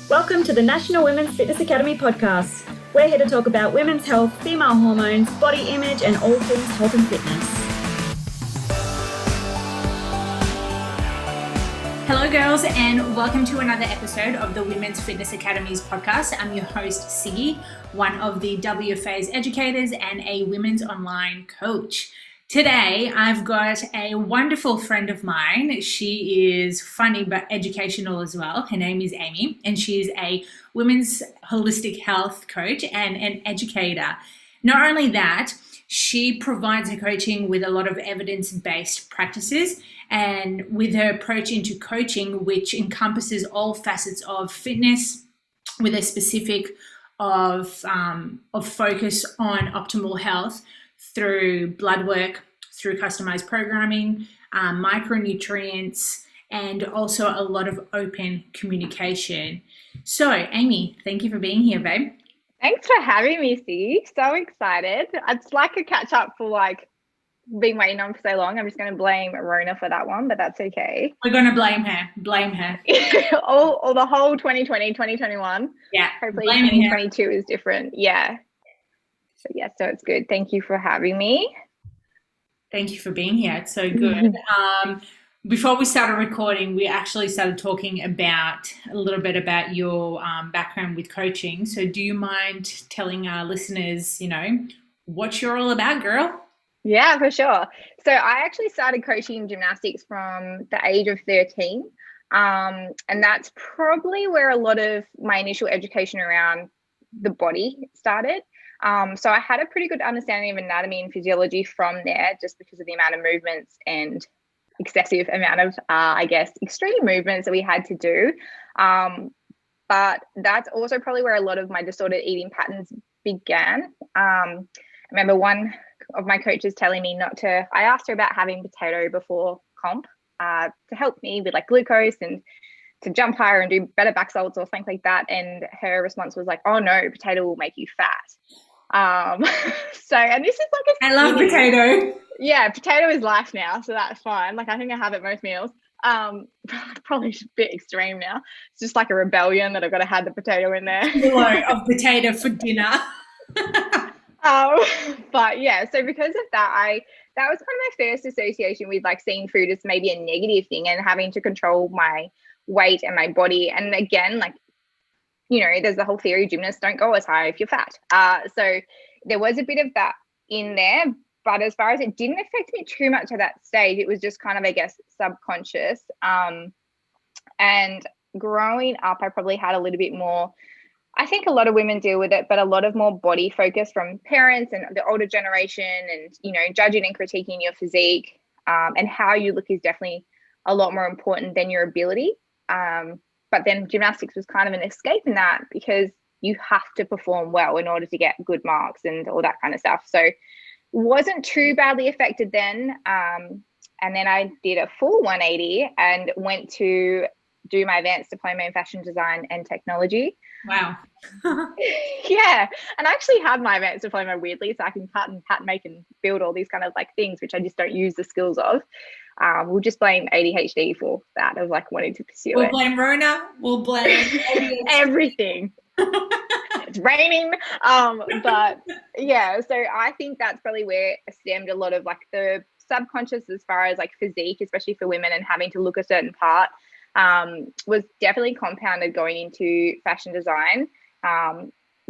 Welcome to the National Women's Fitness Academy podcast. We're here to talk about women's health, female hormones, body image, and all things health and fitness. Hello girls, and welcome to another episode of the Women's Fitness Academy's podcast. I'm your host, Siggy, one of the WFA's educators and a women's online coach. Today, I've got a wonderful friend of mine. She is funny but educational as well. Her name is Amy, and she's a women's holistic health coach and an educator. Not only that, she provides her coaching with a lot of evidence-based practices and with her approach into coaching, which encompasses all facets of fitness with a specific of focus on optimal health through blood work, through customized programming, micronutrients, and also a lot of open communication. So, Amy, thank you for being here, babe. Thanks for having me, Steve. So excited. It's like a catch up for being waiting on for so long. I'm just going to blame Rona for that one, but that's okay. We're going to blame her. Blame her. all the whole 2020, 2021. Yeah. Hopefully 2022 is different. Yeah. So it's good. Thank you for having me. Thank you for being here. It's so good. Before we started recording, we actually started talking about a little bit about your background with coaching. So do you mind telling our listeners, what you're all about, girl? Yeah, for sure. So I actually started coaching gymnastics from the age of 13. And that's probably where a lot of my initial education around the body started. So I had a pretty good understanding of anatomy and physiology from there, just because of the amount of movements and excessive amount of, extreme movements that we had to do. But that's also probably where a lot of my disordered eating patterns began. I remember one of my coaches telling me I asked her about having potato before comp to help me with glucose and to jump higher and do better back salts or something like that. And her response was oh no, potato will make you fat. And this is I love potato. Yeah, potato is life now, so that's fine. I think I have it most meals. Probably a bit extreme now. It's just like a rebellion that I've got to have the potato in there. Kilo of potato for dinner. But yeah, so because of that, that was kind of my first association with seeing food as maybe a negative thing and having to control my weight and my body. And again, there's the whole theory, gymnasts don't go as high if you're fat. So there was a bit of that in there, but as far as it didn't affect me too much at that stage, it was just kind of, subconscious. And growing up, I probably had a little bit more, I think a lot of women deal with it, but a lot of more body focus from parents and the older generation and, judging and critiquing your physique and how you look is definitely a lot more important than your ability. But then gymnastics was kind of an escape in that because you have to perform well in order to get good marks and all that kind of stuff. So wasn't too badly affected then. And then I did a full 180 and went to do my advanced diploma in fashion design and technology. Wow. Yeah. And I actually have my advanced diploma weirdly, so I can cut and pattern make and build all these kind of things, which I just don't use the skills of. We'll just blame ADHD for that of wanting to pursue it. We'll blame Rona. We'll blame everything. It's raining. But yeah, so I think that's probably where it stemmed a lot of the subconscious as far as physique, especially for women and having to look a certain part, was definitely compounded going into fashion design.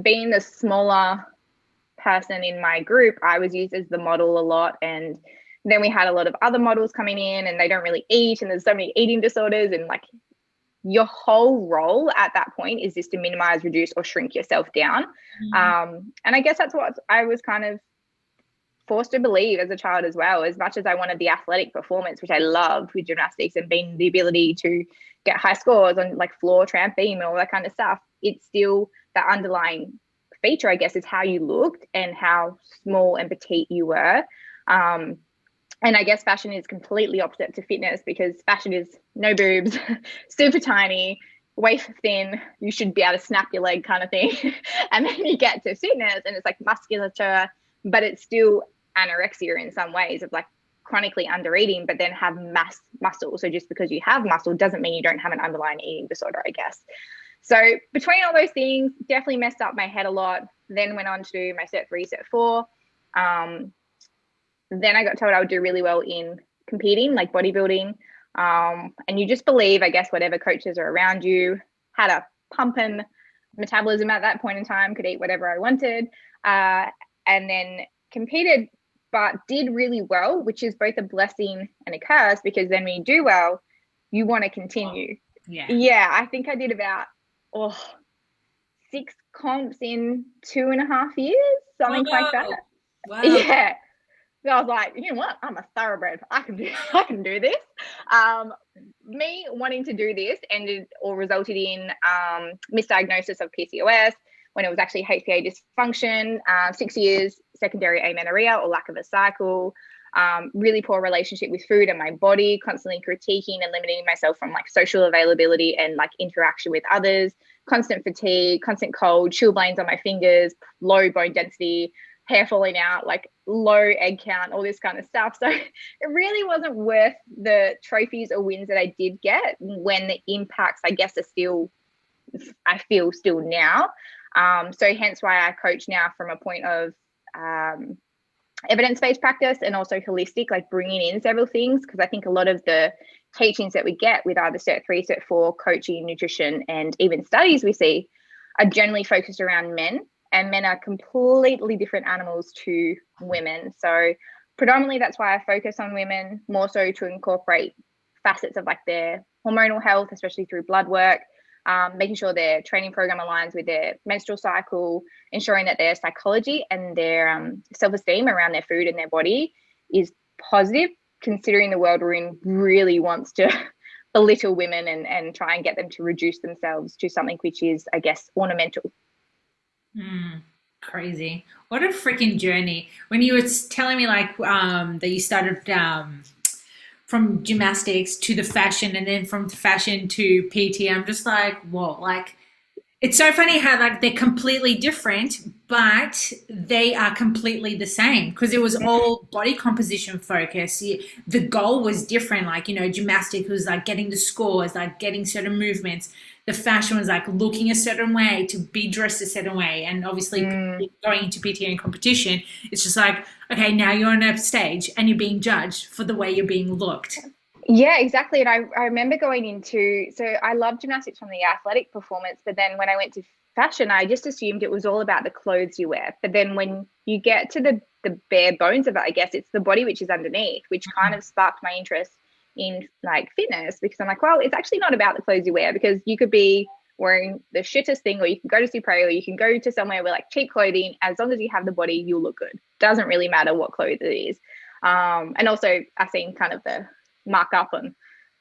Being the smaller person in my group, I was used as the model a lot, and then we had a lot of other models coming in and they don't really eat, and there's so many eating disorders, and your whole role at that point is just to minimize, reduce, or shrink yourself down. And I guess that's what I was kind of forced to believe as a child as well. As much as I wanted the athletic performance, which I loved with gymnastics and being the ability to get high scores on floor, tramp, beam, and all that kind of stuff, it's still that underlying feature, I guess, is how you looked and how small and petite you were. And I guess fashion is completely opposite to fitness, because fashion is no boobs, super tiny, waist thin, you should be able to snap your leg kind of thing. And then you get to fitness and it's musculature, but it's still anorexia in some ways of chronically under eating, but then have mass muscle. So just because you have muscle doesn't mean you don't have an underlying eating disorder, I guess. So between all those things, definitely messed up my head a lot. Then went on to do my Cert 3, Cert 4. Then I got told I would do really well in competing, like bodybuilding. And you just believe, I guess, whatever coaches are around you. Had a pumping metabolism at that point in time, could eat whatever I wanted. And then competed, but did really well, which is both a blessing and a curse, because then when you do well, you want to continue. Yeah, I think I did about 6 comps in 2.5 years, something like that. Wow. Yeah. So I was like, you know what? I'm a thoroughbred. I can do this. Me wanting to do this resulted in misdiagnosis of PCOS when it was actually HPA dysfunction, 6 years secondary amenorrhea or lack of a cycle, really poor relationship with food and my body, constantly critiquing and limiting myself from like social availability and like interaction with others, constant fatigue, constant cold, chilblains on my fingers, low bone density, hair falling out, like low egg count, all this kind of stuff. So it really wasn't worth the trophies or wins that I did get, when the impacts, I guess, are still, I feel still now. So hence why I coach now from a point of evidence-based practice and also holistic, like bringing in several things, because I think a lot of the teachings that we get with either Cert 3, Cert 4, coaching, nutrition, and even studies we see are generally focused around men, and men are completely different animals to women. So predominantly that's why I focus on women, more so to incorporate facets of like their hormonal health, especially through blood work, making sure their training program aligns with their menstrual cycle, ensuring that their psychology and their self-esteem around their food and their body is positive, considering the world we're in really wants to belittle women and try and get them to reduce themselves to something which is, I guess, ornamental. Crazy. What a freaking journey. When you were telling me like that you started from gymnastics to the fashion and then from fashion to PT, I'm just like, whoa, like it's so funny how like they're completely different, but they are completely the same, because it was all body composition focus. The goal was different. Like, you know, gymnastics was like getting the scores, like getting certain movements. The fashion was like looking a certain way, to be dressed a certain way. And obviously going into PT and competition, it's just like, okay, now you're on a stage and you're being judged for the way you're being looked. Yeah, exactly. And I remember going into, so I love gymnastics from the athletic performance, but then when I went to fashion, I just assumed it was all about the clothes you wear. But then when you get to the bare bones of it, I guess it's the body which is underneath, which kind of sparked my interest in like fitness, because I'm like, well, it's actually not about the clothes you wear, because you could be wearing the shittest thing, or you can go to Supre, or you can go to somewhere with like cheap clothing. As long as you have the body, you'll look good. Doesn't really matter what clothes it is. And also I've seen kind of the mark up on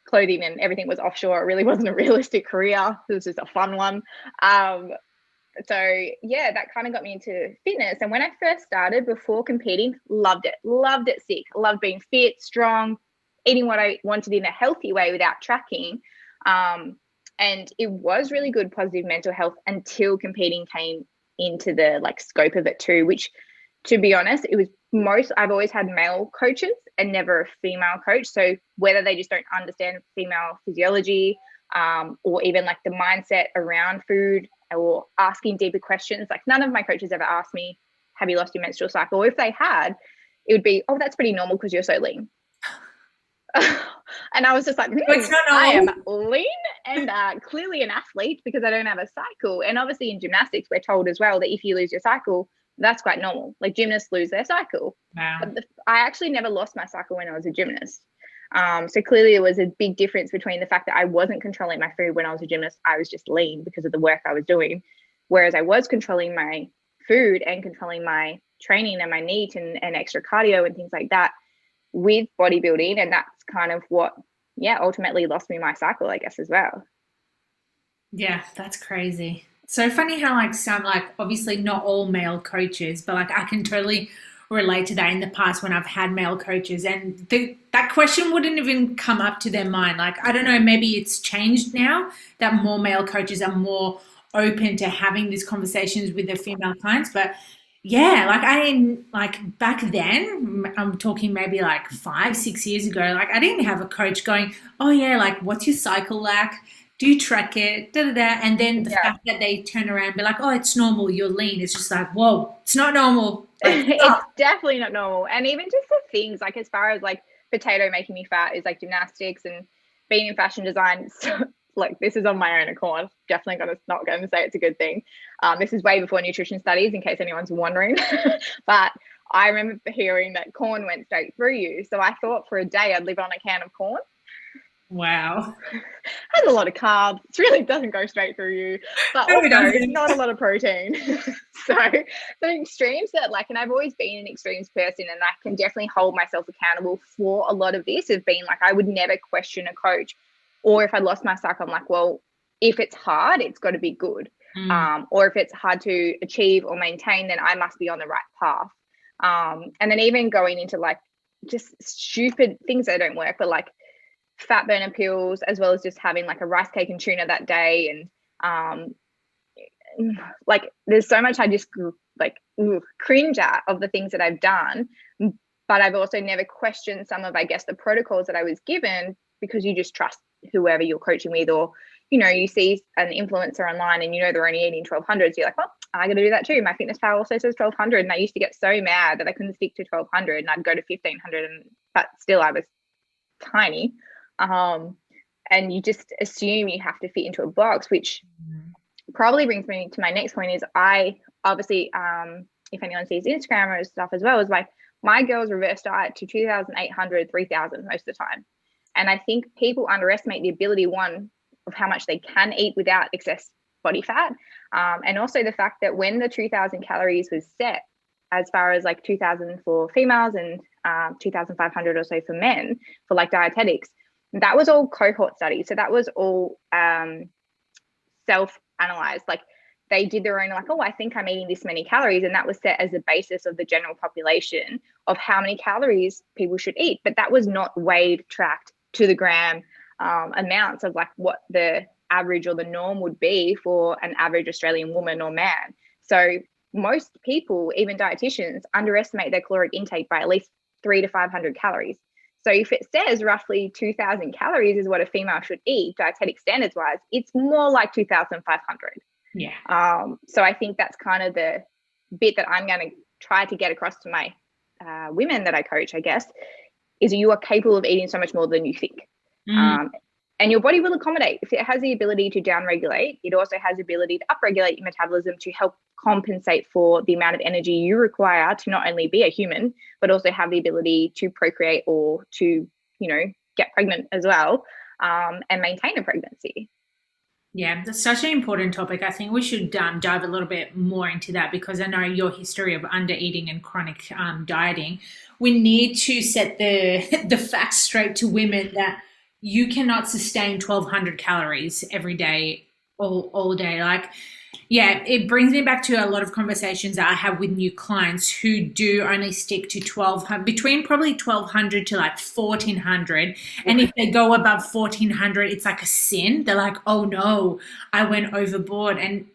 clothing and everything was offshore. It really wasn't a realistic career. It was just a fun one. So yeah, that kind of got me into fitness. And when I first started before competing, loved it sick. Loved being fit, strong, eating what I wanted in a healthy way without tracking. And it was really good, positive mental health, until competing came into the like scope of it too, which, to be honest, it was I've always had male coaches and never a female coach. So whether they just don't understand female physiology, or even like the mindset around food, or asking deeper questions, like none of my coaches ever asked me, have you lost your menstrual cycle? Or if they had, it would be, oh, that's pretty normal because you're so lean. And I was just like, I am lean and clearly an athlete because I don't have a cycle. And obviously in gymnastics, we're told as well that if you lose your cycle, that's quite normal. Like gymnasts lose their cycle. Wow. But I actually never lost my cycle when I was a gymnast. So clearly there was a big difference between the fact that I wasn't controlling my food when I was a gymnast. I was just lean because of the work I was doing. Whereas I was controlling my food and controlling my training and my NEAT and extra cardio and things like that with bodybuilding. And that's kind of what, ultimately lost me my cycle, I guess, as well. Yeah, that's crazy. So funny how like some, like obviously not all male coaches, but like I can totally relate to that in the past when I've had male coaches, and that question wouldn't even come up to their mind. Like, I don't know, maybe it's changed now that more male coaches are more open to having these conversations with their female clients. But yeah, like I didn't, like back then, I'm talking maybe like 5-6 years ago, like I didn't have a coach going, oh yeah, like what's your cycle like? Do you track it? Da, da, da. And then the Yeah. fact that they turn around and be like, oh, it's normal, you're lean. It's just like, whoa, it's not normal. Like, It's definitely not normal. And even just the things like as far as like potato making me fat is like gymnastics and being in fashion design. So, like this is on my own accord. Definitely not going to say it's a good thing. This is way before nutrition studies, in case anyone's wondering. But I remember hearing that corn went straight through you. So I thought for a day I'd live on a can of corn. wow. Has a lot of carbs. It really doesn't go straight through you, but No, it also doesn't. not a lot of protein. So the extremes that like, and I've always been an extremes person, and I can definitely hold myself accountable for a lot of this. Have been like, I would never question a coach, or if I lost my suck, I'm like, well, if it's hard, it's got to be good. Or if it's hard to achieve or maintain, then I must be on the right path. And then even going into like just stupid things that don't work, but like fat burner pills, as well as just having like a rice cake and tuna that day. And like there's so much I just like cringe at of the things that I've done, but I've also never questioned some of, I guess, the protocols that I was given, because you just trust whoever you're coaching with, or you see an influencer online and they're only eating 1200, so you're like, well, I gotta do that too. My fitness pal also says 1200, and I used to get so mad that I couldn't stick to 1200 and I'd go to 1500, but still I was tiny. And you just assume you have to fit into a box, which probably brings me to my next point. Is I obviously, if anyone sees Instagram or stuff as well, is like my girls reverse diet to 2,800, 3,000 most of the time. And I think people underestimate the ability, one, of how much they can eat without excess body fat. And also the fact that when the 2,000 calories was set, as far as like 2,000 for females and 2,500 or so for men, for like dietetics, that was all cohort studies. So that was all self-analyzed. Like they did their own, like, oh, I think I'm eating this many calories. And that was set as the basis of the general population of how many calories people should eat. But that was not weighed, tracked to the gram amounts of like what the average or the norm would be for an average Australian woman or man. So most people, even dietitians, underestimate their caloric intake by at least 300 to 500 calories. So if it says roughly 2,000 calories is what a female should eat, dietetic standards wise, it's more like 2,500. Yeah. So I think that's kind of the bit that I'm going to try to get across to my women that I coach, I guess, is you are capable of eating so much more than you think. And your body will accommodate. If it has the ability to downregulate, it also has the ability to upregulate your metabolism to help compensate for the amount of energy you require to not only be a human, but also have the ability to procreate or to, get pregnant as well, and maintain a pregnancy. Yeah, that's such an important topic. I think we should dive a little bit more into that, because I know your history of under eating and chronic dieting. We need to set the facts straight to women that you cannot sustain 1,200 calories every day, all day. Like, yeah, it brings me back to a lot of conversations that I have with new clients who do only stick to 1,200, between probably 1,200 to like 1,400. And if they go above 1,400, it's like a sin. They're like, oh no, I went overboard. And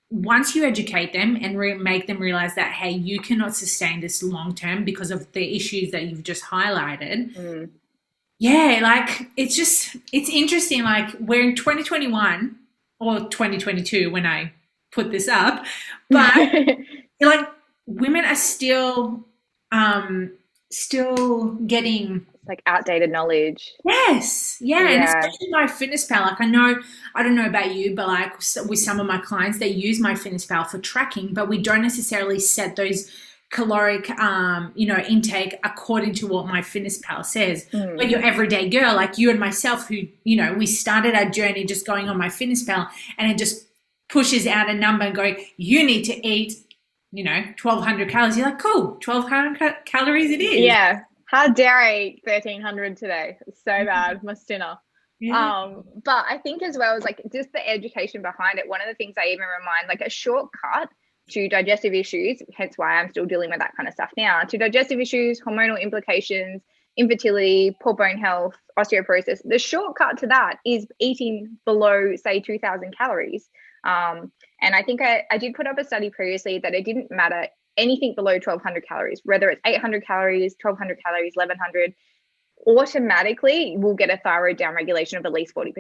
once you educate them and make them realize that, hey, you cannot sustain this long term because of the issues that you've just highlighted. Yeah, like it's interesting. Like we're in 2021 or 2022 when I put this up, but like women are still getting like outdated knowledge. Yes. Yeah. And especially my fitness pal. Like I don't know about you, but like with some of my clients, they use my fitness pal for tracking, but we don't necessarily set those caloric intake according to what my fitness pal says. But your everyday girl, like you and myself, who we started our journey just going on my fitness pal, and it just pushes out a number and going, you need to eat 1,200 calories. You're like, cool, 1,200 calories it is. Yeah, how dare I eat 1,300 today? It's so bad, my sinner. But I think as well as like just the education behind it, one of the things I even remind, like a shortcut to digestive issues, hence why I'm still dealing with that kind of stuff now, to digestive issues, hormonal implications, infertility, poor bone health, osteoporosis. The shortcut to that is eating below, say, 2,000 calories. And I think I did put up a study previously that it didn't matter anything below 1,200 calories, whether it's 800 calories, 1,200 calories, 1,100, automatically will get a thyroid downregulation of at least 40%.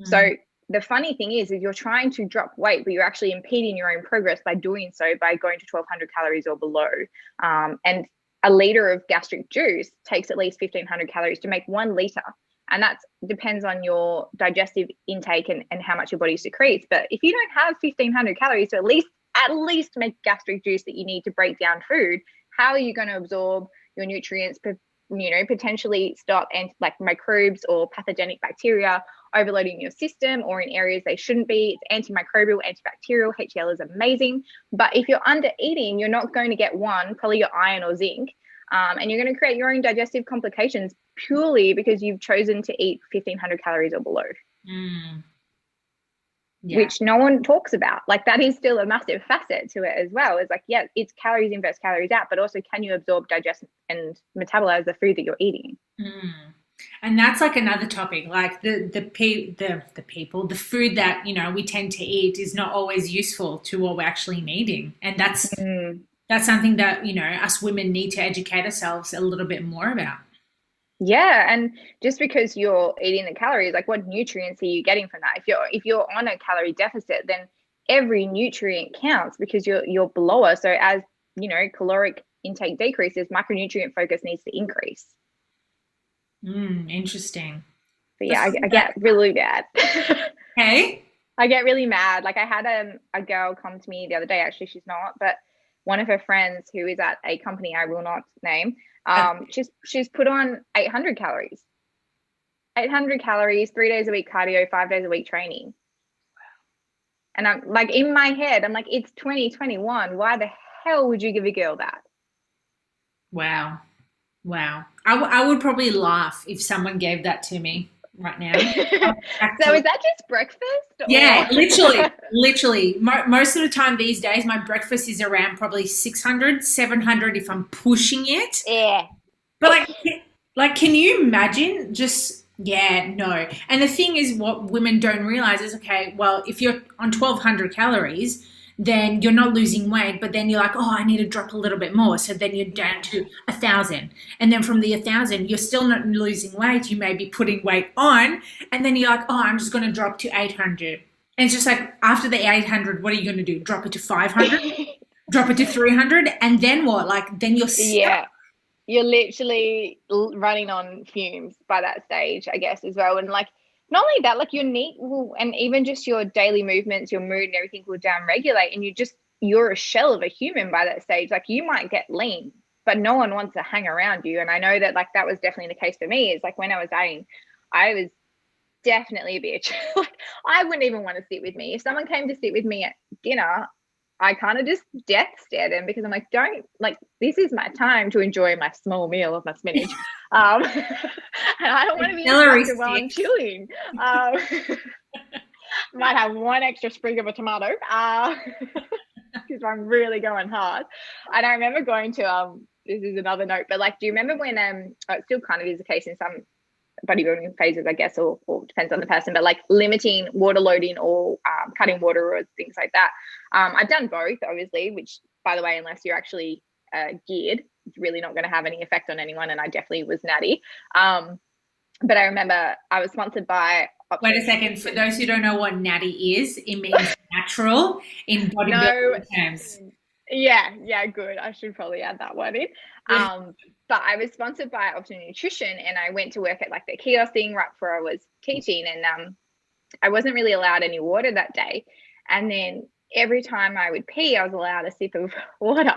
So the funny thing is you're trying to drop weight, but you're actually impeding your own progress by doing so, by going to 1,200 calories or below. And a liter of gastric juice takes at least 1,500 calories to make 1 liter. And that depends on your digestive intake and how much your body secretes. But if you don't have 1,500 calories to at least make gastric juice that you need to break down food, how are you going to absorb your nutrients, potentially stop like microbes or pathogenic bacteria overloading your system or in areas they shouldn't be? It's antimicrobial, antibacterial. HCl is amazing. But if you're under eating, you're not going to get probably your iron or zinc. And you're going to create your own digestive complications purely because you've chosen to eat 1,500 calories or below. Yeah. Which no one talks about. Like, that is still a massive facet to it as well. It's like, yeah, it's calories in versus calories out, but also can you absorb, digest, and metabolize the food that you're eating? And that's like another topic, like the food that, we tend to eat is not always useful to what we're actually needing. And that's something that, us women need to educate ourselves a little bit more about. Yeah, and just because you're eating the calories, like, what nutrients are you getting from that? If you're on a calorie deficit, then every nutrient counts because you're below. So as caloric intake decreases, micronutrient focus needs to increase. Interesting. But yeah, I get really mad. Hey, I get really mad. Like, I had a girl come to me the other day. Actually, she's not, but one of her friends who is at a company I will not name. She's put on 800 calories. 800 calories, 3 days a week cardio, 5 days a week training. And I'm like, in my head, I'm like, it's 2021. Why the hell would you give a girl that? Wow. I would probably laugh if someone gave that to me right now. So is that just breakfast? Yeah, literally. Most of the time these days, my breakfast is around probably 600, 700 if I'm pushing it. Yeah. But like, can you imagine just, no. And the thing is, what women don't realize is, okay, well, if you're on 1,200 calories, then you're not losing weight, but then you're like, oh, I need to drop a little bit more. So then you're down to 1,000. And then from the 1,000, you're still not losing weight. You may be putting weight on. And then you're like, oh, I'm just going to drop to 800. And it's just like, after the 800, what are you going to do? Drop it to 500? Drop it to 300? And then what? Like, then you're stuck. Yeah. You're literally running on fumes by that stage, I guess, as well. And like, not only that, like, your NEAT will, and even just your daily movements, your mood and everything will down regulate, and you're a shell of a human by that stage. Like, you might get lean, but no one wants to hang around you. And I know that, like, that was definitely the case for me. It's like, when I was dating, I was definitely a bitch. Like, I wouldn't even want to sit with me. If someone came to sit with me at dinner, I kind of just death stare them, because I'm like, this is my time to enjoy my small meal of my spinach. And I don't want to be interrupted while I'm chewing. Might have one extra sprig of a tomato, because I'm really going hard. And I remember going to, this is another note, but like, do you remember when, it still kind of is the case in some bodybuilding phases, I guess, or depends on the person, but like limiting water loading or cutting water or things like that. I've done both, obviously, which, by the way, unless you're actually geared, it's really not going to have any effect on anyone. And I definitely was natty. But I remember I was sponsored by... Wait a second. For those who don't know what natty is, it means natural in bodybuilding terms. Yeah, good. I should probably add that word in. But I was sponsored by Optimum Nutrition, and I went to work at like the kiosk thing right before I was teaching, and I wasn't really allowed any water that day. And then every time I would pee, I was allowed a sip of water.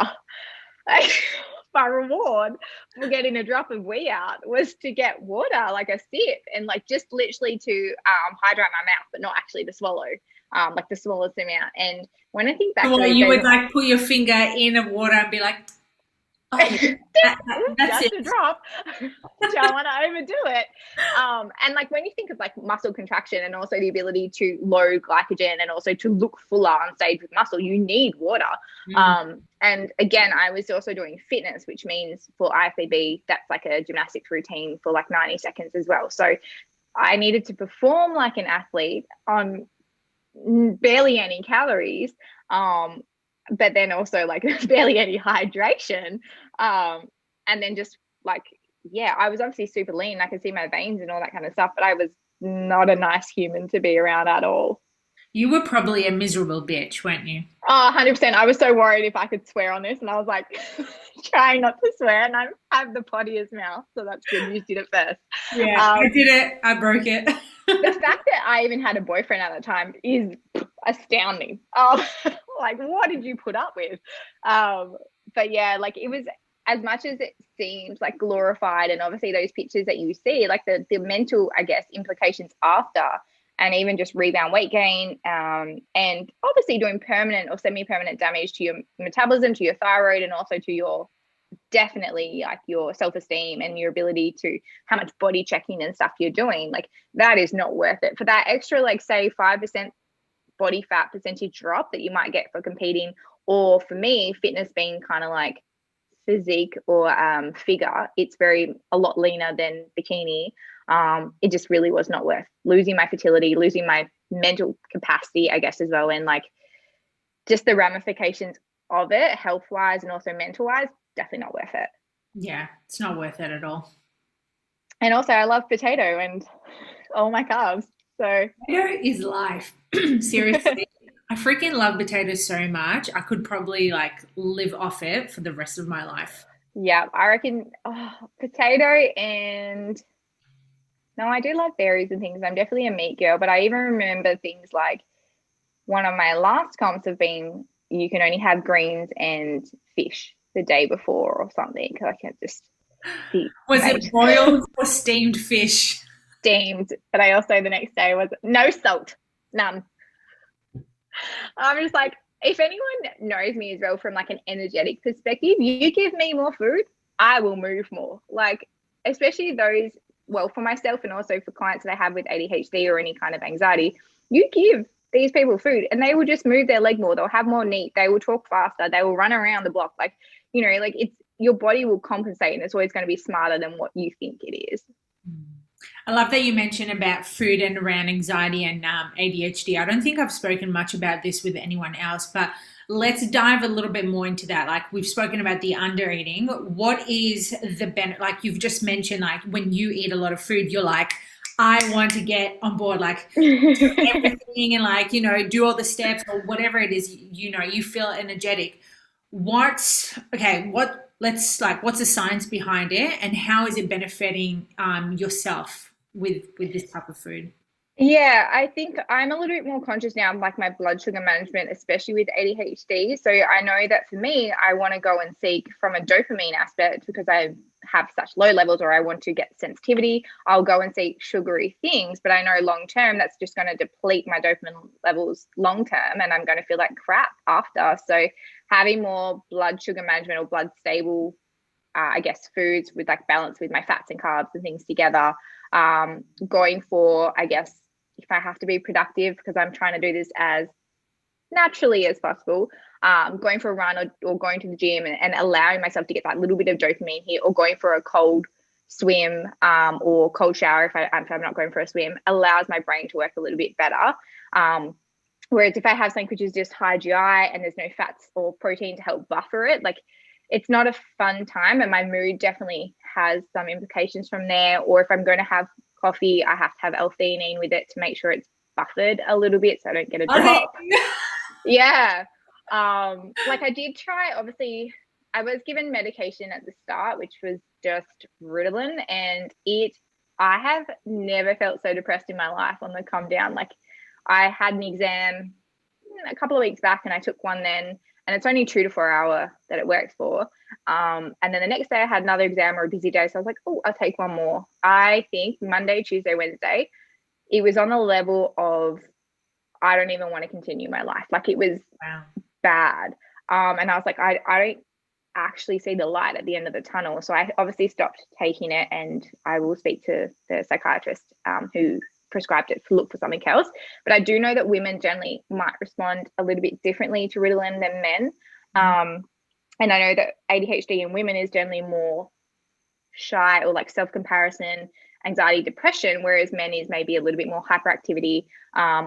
My reward for getting a drop of wee out was to get water, like a sip, and like just literally to hydrate my mouth, but not actually to swallow. Like the smallest amount. And when I think back, so you would like put your finger in the water and be like, oh, that's just a drop. Don't want to overdo it. And like, when you think of like muscle contraction and also the ability to load glycogen and also to look fuller on stage with muscle, you need water. And again, I was also doing fitness, which means for IFBB, that's like a gymnastics routine for like 90 seconds as well. So I needed to perform like an athlete on barely any calories, but then also like barely any hydration, and then just like, I was obviously super lean. I could see my veins and all that kind of stuff, but I was not a nice human to be around at all. You were probably a miserable bitch, weren't you? Oh, 100%. I was so worried if I could swear on this, and I was like trying not to swear, and I have the pottiest mouth, so that's good. You did it first. Yeah, I did it. I broke it. The fact that I even had a boyfriend at the time is astounding. Like, what did you put up with? But yeah, like, it was, as much as it seems like glorified, and obviously those pictures that you see, like the mental, I guess, implications after, and even just rebound weight gain, and obviously doing permanent or semi-permanent damage to your metabolism, to your thyroid, and also to your, definitely, like, your self-esteem and your ability to how much body checking and stuff you're doing. Like, that is not worth it for that extra, like, say 5% body fat percentage drop that you might get for competing, or for me, fitness being kind of like physique or figure. It's a lot leaner than bikini. It just really was not worth losing my fertility, losing my mental capacity, I guess, as well, and like just the ramifications of it, health wise and also mental wise. Definitely not worth it. Yeah, it's not worth it at all. And also, I love potato and all my carbs. So potato is life. Seriously. I freaking love potatoes so much. I could probably like live off it for the rest of my life. Yeah, I reckon potato, and no, I do love berries and things. I'm definitely a meat girl, but I even remember things like one of my last comps have been you can only have greens and fish the day before or something. I can't just be Was it boiled or steamed fish? Steamed, but I also the next day was no salt, none. I'm just like, if anyone knows me as well from like an energetic perspective, you give me more food, I will move more. Like, especially those, well, for myself and also for clients that I have with ADHD or any kind of anxiety, you give these people food and they will just move their leg more. They'll have more NEAT. They will talk faster. They will run around the block. Like, you know, like it's, your body will compensate, and it's always going to be smarter than what you think it is. I love that you mentioned about food and around anxiety and ADHD. I don't think I've spoken much about this with anyone else, but let's dive a little bit more into that. Like, we've spoken about the under eating. What is the benefit? Like you've just mentioned, like when you eat a lot of food, you're like, I want to get on board, like do everything and like, you know, do all the steps or whatever it is, you know, you feel energetic. What's the science behind it, and how is it benefiting yourself with this type of food? Yeah, I think I'm a little bit more conscious now of like my blood sugar management, especially with ADHD. So I know that for me, I want to go and seek from a dopamine aspect because I have such low levels, or I want to get sensitivity. I'll go and seek sugary things, but I know long term that's just going to deplete my dopamine levels long term, and I'm going to feel like crap after. So having more blood sugar management or blood stable, I guess, foods with like balance with my fats and carbs and things together. Going for, I guess, if I have to be productive, because I'm trying to do this as naturally as possible, going for a run or going to the gym and allowing myself to get that little bit of dopamine here, or going for a cold swim or cold shower if I'm not going for a swim, allows my brain to work a little bit better. Whereas if I have something which is just high GI and there's no fats or protein to help buffer it, like it's not a fun time, and my mood definitely has some implications from there. Or if I'm going to have coffee, I have to have L-theanine with it to make sure it's buffered a little bit so I don't get a drop. Yeah. Like I did try, obviously, I was given medication at the start, which was just Ritalin, and I have never felt so depressed in my life on the come down. Like I had an exam a couple of weeks back and I took one then, and it's only 2 to 4 hour that it works for. And then the next day I had another exam or a busy day. So I was like, oh, I'll take one more. I think Monday, Tuesday, Wednesday, it was on the level of, I don't even want to continue my life. Like it was bad. And I was like, I don't actually see the light at the end of the tunnel. So I obviously stopped taking it, and I will speak to the psychiatrist who prescribed it to look for something else. But I do know that women generally might respond a little bit differently to Ritalin than men. And I know that ADHD in women is generally more shy or like self-comparison, anxiety, depression, whereas men is maybe a little bit more hyperactivity,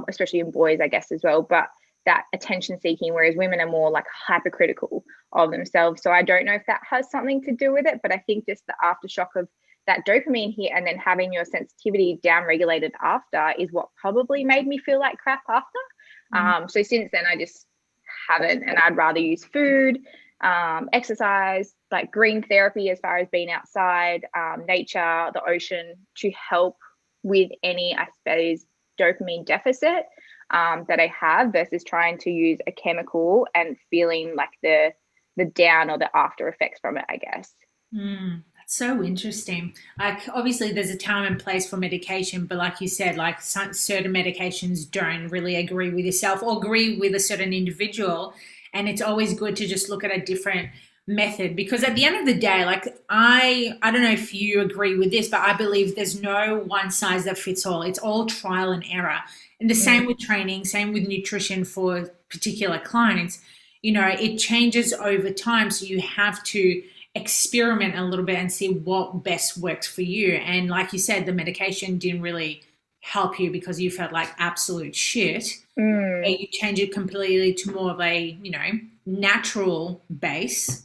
especially in boys, I guess, as well. But that attention seeking, whereas women are more like hypercritical of themselves. So I don't know if that has something to do with it, but I think just the aftershock of that dopamine hit and then having your sensitivity down regulated after is what probably made me feel like crap after. So since then I just haven't, and I'd rather use food, exercise, like green therapy as far as being outside, nature, the ocean, to help with any, I suppose, dopamine deficit that I have, versus trying to use a chemical and feeling like the down or the after effects from it, I guess. That's so interesting. Like, obviously there's a time and place for medication, but like you said, like certain medications don't really agree with yourself or agree with a certain individual. And it's always good to just look at a different method, because at the end of the day, like I don't know if you agree with this, but I believe there's no one size that fits all. It's all trial and error. And the same with training, same with nutrition for particular clients. You know, it changes over time. So you have to experiment a little bit and see what best works for you. And like you said, the medication didn't really help you because you felt like absolute shit. And you change it completely to more of a, you know, natural base.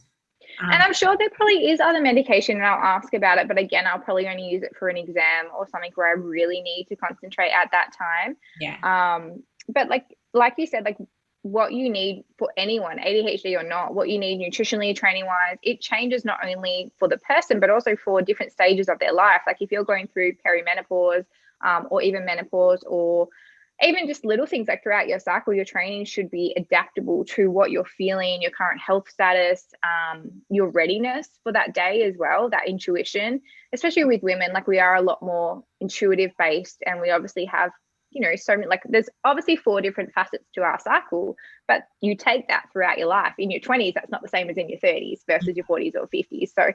And I'm sure there probably is other medication, and I'll ask about it. But again, I'll probably only use it for an exam or something where I really need to concentrate at that time. Yeah. But like you said, like what you need for anyone, ADHD or not, what you need nutritionally, training wise, it changes not only for the person, but also for different stages of their life. Like if you're going through perimenopause, or even menopause, or even just little things like throughout your cycle, your training should be adaptable to what you're feeling, your current health status, your readiness for that day as well, that intuition, especially with women. Like we are a lot more intuitive based, and we obviously have, you know, so many, like there's obviously 4 different facets to our cycle, but you take that throughout your life. In your 20s, that's not the same as in your 30s versus your 40s or 50s. So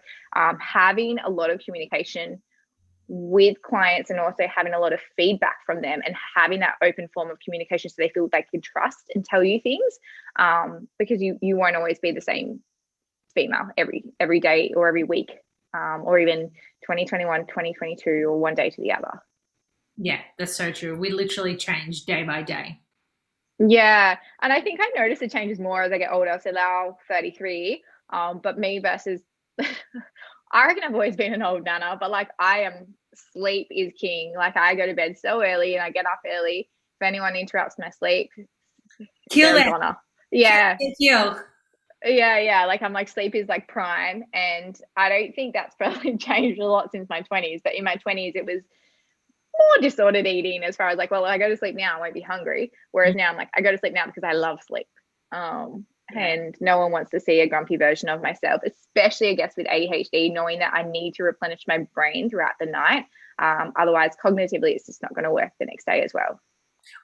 having a lot of communication with clients, and also having a lot of feedback from them, and having that open form of communication so they feel they can trust and tell you things, because you won't always be the same female every day or every week, or even 2021, 2022, or one day to the other. Yeah, that's so true. We literally change day by day. Yeah. And I think I notice it changes more as I get older. So now 33, but me versus I reckon I've always been an old nana, but like sleep is king. Like I go to bed so early and I get up early. If anyone interrupts my sleep, kill it. Honor. Yeah. Kill. Yeah. Like I'm like, sleep is like prime. And I don't think that's probably changed a lot since my 20s. But in my 20s, it was more disordered eating, as far as like, well, I go to sleep now, I won't be hungry. Whereas now I'm like, I go to sleep now because I love sleep. And no one wants to see a grumpy version of myself, especially I guess with ADHD, knowing that I need to replenish my brain throughout the night. Otherwise, cognitively, it's just not going to work the next day as well.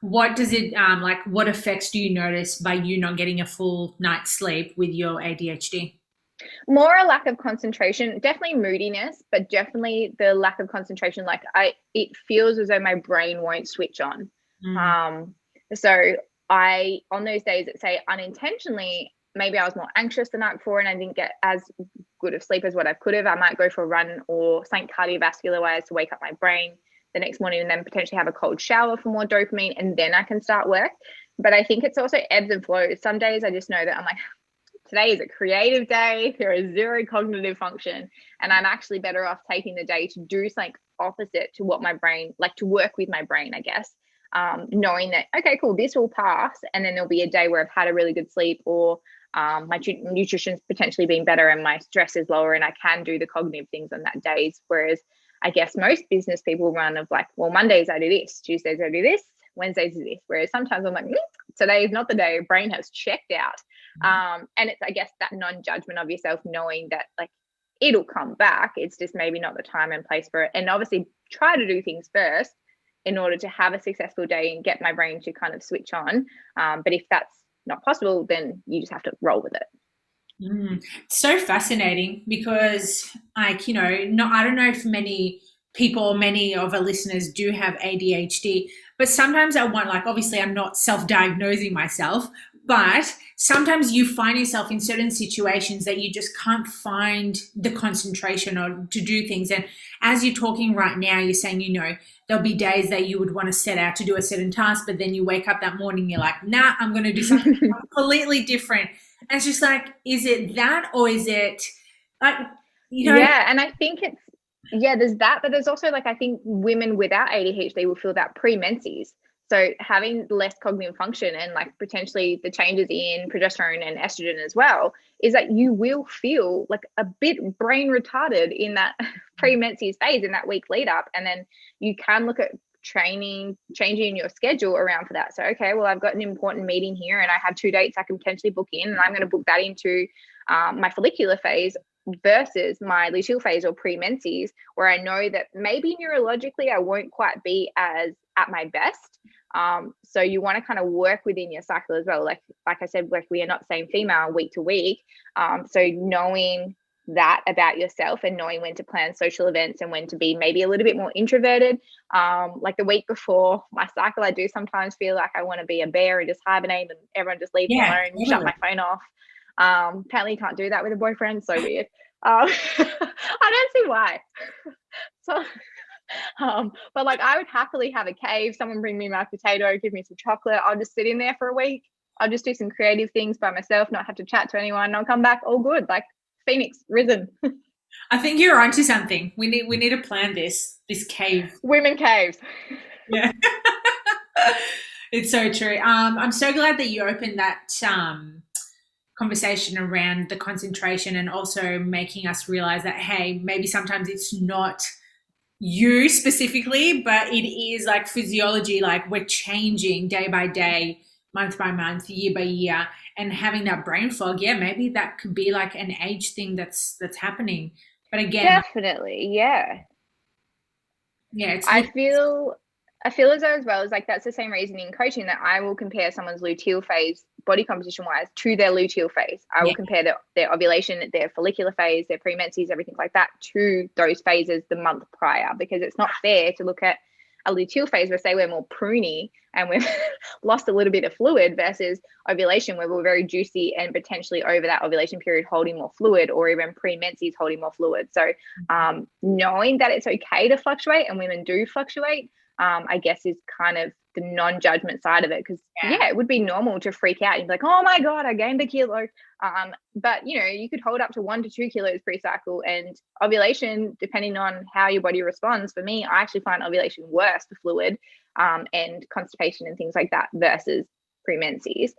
What does it like? What effects do you notice by you not getting a full night's sleep with your ADHD? More a lack of concentration, definitely moodiness, but definitely the lack of concentration. Like it feels as though my brain won't switch on. So on those days that say unintentionally, maybe I was more anxious the night before and I didn't get as good of sleep as what I could have. I might go for a run or something cardiovascular wise to wake up my brain the next morning, and then potentially have a cold shower for more dopamine, and then I can start work. But I think it's also ebbs and flows. Some days I just know that I'm like, today is a creative day. There is zero cognitive function, and I'm actually better off taking the day to do something opposite to what my brain, like to work with my brain, I guess. Knowing that, okay, cool, this will pass, and then there'll be a day where I've had a really good sleep, or my nutrition's potentially been better and my stress is lower, and I can do the cognitive things on that days. Whereas I guess most business people run of like, well, Mondays I do this, Tuesdays I do this, Wednesdays is this. Whereas sometimes I'm like, today is not the day, brain has checked out. And it's, I guess, that non-judgment of yourself, knowing that like it'll come back. It's just maybe not the time and place for it. And obviously try to do things first in order to have a successful day and get my brain to kind of switch on. But if that's not possible, then you just have to roll with it. So fascinating, because like, you know, I don't know if many of our listeners do have ADHD, but sometimes I want, like, obviously I'm not self-diagnosing myself, but sometimes you find yourself in certain situations that you just can't find the concentration or to do things. And as you're talking right now, you're saying, you know, there'll be days that you would want to set out to do a certain task, but then you wake up that morning, you're like, nah, I'm going to do something completely different. And it's just like, is it that, or is it like, you know? Yeah. And I think Yeah, there's that, but there's also like I think women without ADHD will feel that pre-menses. So having less cognitive function and like potentially the changes in progesterone and estrogen as well is that you will feel like a bit brain retarded in that pre-menses phase in that week lead up. And then you can look at changing your schedule around for that. So, okay, well, I've got an important meeting here and I have 2 dates I can potentially book in, and I'm going to book that into my follicular phase versus my luteal phase or pre-menses, where I know that maybe neurologically I won't quite be as at my best. So you want to kind of work within your cycle as well. Like I said, like we are not the same female week to week. So knowing that about yourself and knowing when to plan social events and when to be maybe a little bit more introverted. Like the week before my cycle, I do sometimes feel like I want to be a bear and just hibernate and everyone just leave me alone and shut my phone off. Apparently you can't do that with a boyfriend. So weird. I don't see why. So, but like I would happily have a cave, someone bring me my potato, give me some chocolate. I'll just sit in there for a week. I'll just do some creative things by myself, not have to chat to anyone. I'll come back all good, like Phoenix risen. I think you're onto something. We need to plan this cave. Women caves. Yeah. It's so true. I'm so glad that you opened that conversation around the concentration and also making us realize that, hey, maybe sometimes it's not you specifically, but it is like physiology, like we're changing day by day, month by month, year by year, and having that brain fog. Yeah, maybe that could be like an age thing that's happening. But again, definitely, yeah. I feel as though as well as like that's the same reason in coaching that I will compare someone's luteal phase body composition wise to their luteal phase. I will compare their ovulation, their follicular phase, their premenses, everything like that to those phases the month prior, because it's not fair to look at a luteal phase where say we're more pruny and we've lost a little bit of fluid versus ovulation where we're very juicy and potentially over that ovulation period holding more fluid, or even pre-menses holding more fluid. So knowing that it's okay to fluctuate, and women do fluctuate, I guess is kind of the non-judgment side of it, because it would be normal to freak out. You'd be like, oh my god, I gained a kilo, but you know, you could hold up to 1 to 2 kilos pre-cycle, and ovulation, depending on how your body responds. For me, I actually find ovulation worse for fluid and constipation and things like that versus pre-menses,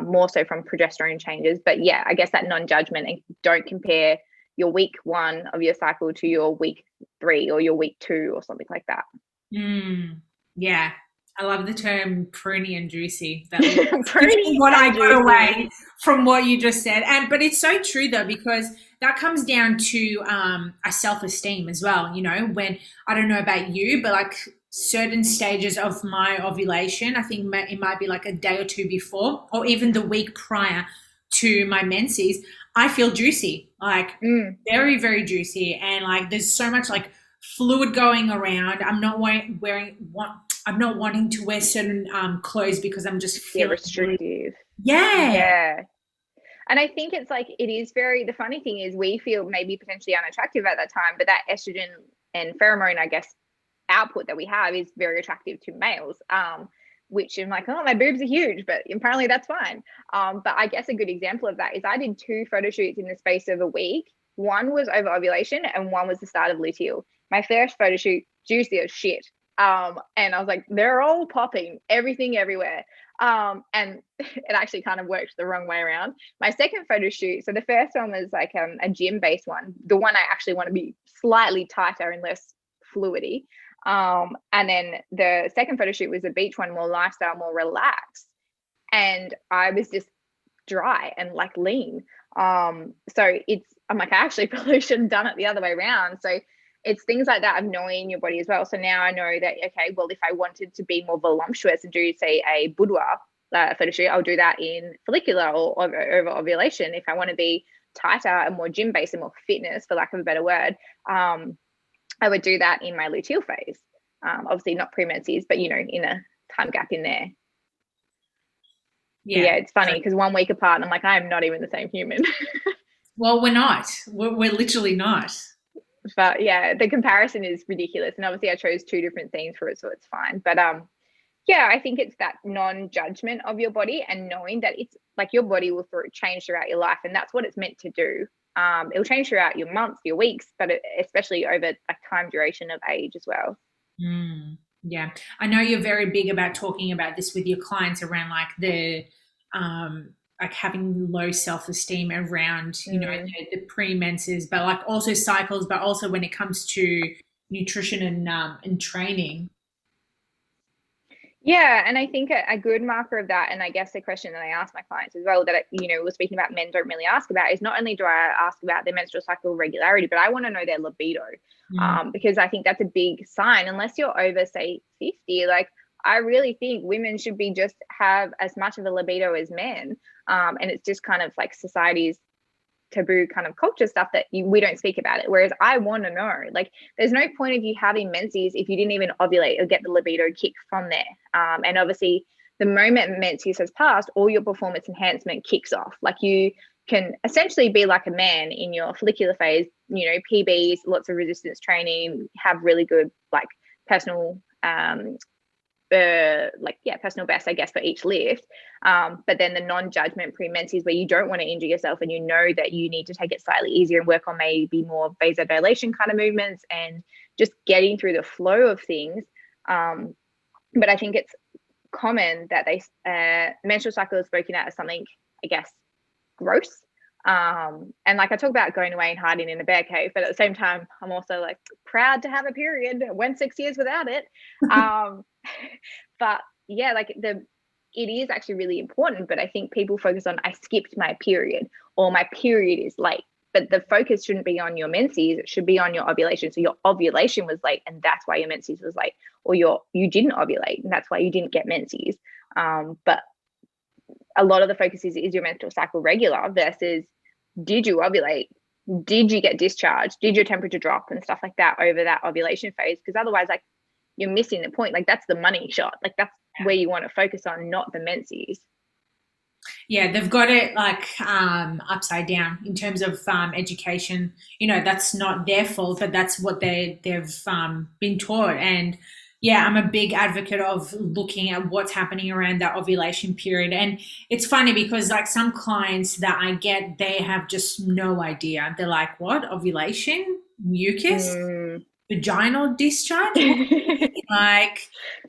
more so from progesterone changes. But yeah, I guess that non-judgment, and don't compare your week 1 of your cycle to your week 3 or your week 2 or something like that. Yeah, I love the term pruny and juicy. That's what I got away from what you just said. But it's so true though, because that comes down to a self-esteem as well. You know, when I don't know about you, but like certain stages of my ovulation, I think it might be like a day or 2 before, or even the week prior to my menses, I feel juicy, like very, very juicy, and like there's so much like fluid going around. I'm not I'm not wanting to wear certain clothes because I'm just feeling restrictive. Yeah. And I think it's like, it is the funny thing is we feel maybe potentially unattractive at that time, but that estrogen and pheromone, I guess, output that we have is very attractive to males, which I'm like, oh, my boobs are huge, but apparently that's fine. But I guess a good example of that is I did 2 photo shoots in the space of a week. One was over ovulation and one was the start of luteal. My first photo shoot, juicy as shit. And I was like, they're all popping, everything everywhere. And it actually kind of worked the wrong way around. My second photo shoot, so the first one was like a gym-based one. The one I actually want to be slightly tighter and less fluidy. And then the second photo shoot was a beach one, more lifestyle, more relaxed. And I was just dry and like lean. So I'm like, I actually probably should have done it the other way around. So it's things like that of knowing your body as well. So now I know that, okay, well, if I wanted to be more voluptuous and do, say, a boudoir photo shoot, I'll do that in follicular or over ovulation. If I want to be tighter and more gym-based and more fitness, for lack of a better word, I would do that in my luteal phase. Obviously not pre-menses, but, you know, in a time gap in there. Yeah, it's funny because 1 week apart, and I'm like, I am not even the same human. Well, we're not. We're literally not. But yeah, the comparison is ridiculous. And obviously I chose 2 different themes for it, so it's fine. But yeah, I think it's that non-judgment of your body and knowing that it's like your body will change throughout your life, and that's what it's meant to do. It'll change throughout your months, your weeks, but especially over like time duration of age as well. Yeah, I know you're very big about talking about this with your clients around like the like having low self-esteem around, you know, the pre-menses, but like also cycles, but also when it comes to nutrition and training. Yeah, and I think a good marker of that, and I guess the question that I ask my clients as well, that we're speaking about, men don't really ask about, is not only do I ask about their menstrual cycle regularity, but I want to know their libido, because I think that's a big sign. Unless you're over, say, 50, like I really think women should be just have as much of a libido as men, and it's just kind of like society's taboo kind of culture stuff that we don't speak about it. Whereas I want to know, like, there's no point of you having menses if you didn't even ovulate or get the libido kick from there. And obviously, the moment menses has passed, all your performance enhancement kicks off. Like, you can essentially be like a man in your follicular phase, PBs, lots of resistance training, have really good like personal personal best, I guess, for each lift. But then the non-judgment pre-menses where you don't want to injure yourself and you know that you need to take it slightly easier and work on maybe more vasodilation kind of movements and just getting through the flow of things. But I think it's common that menstrual cycle is spoken out as something, I guess, gross. And like I talk about going away and hiding in a bear cave, but at the same time, I'm also like proud to have a period. Went 6 years without it. But yeah, like it is actually really important. But I think people focus on, I skipped my period or my period is late. But the focus shouldn't be on your menses. It should be on your ovulation. So your ovulation was late and that's why your menses was late, or you didn't ovulate and that's why you didn't get menses. But a lot of the focus is your menstrual cycle regular versus did you ovulate? Did you get discharged? Did your temperature drop and stuff like that over that ovulation phase? Because otherwise, like, you're missing the point. Like, that's the money shot. Like, that's where you want to focus on, not the menses. Yeah, they've got it like upside down in terms of education. That's not their fault, but that's what they've been taught. And yeah, I'm a big advocate of looking at what's happening around that ovulation period. And it's funny because like some clients that I get, they have just no idea. They're like, what? Ovulation? Mucus? Vaginal discharge? Like,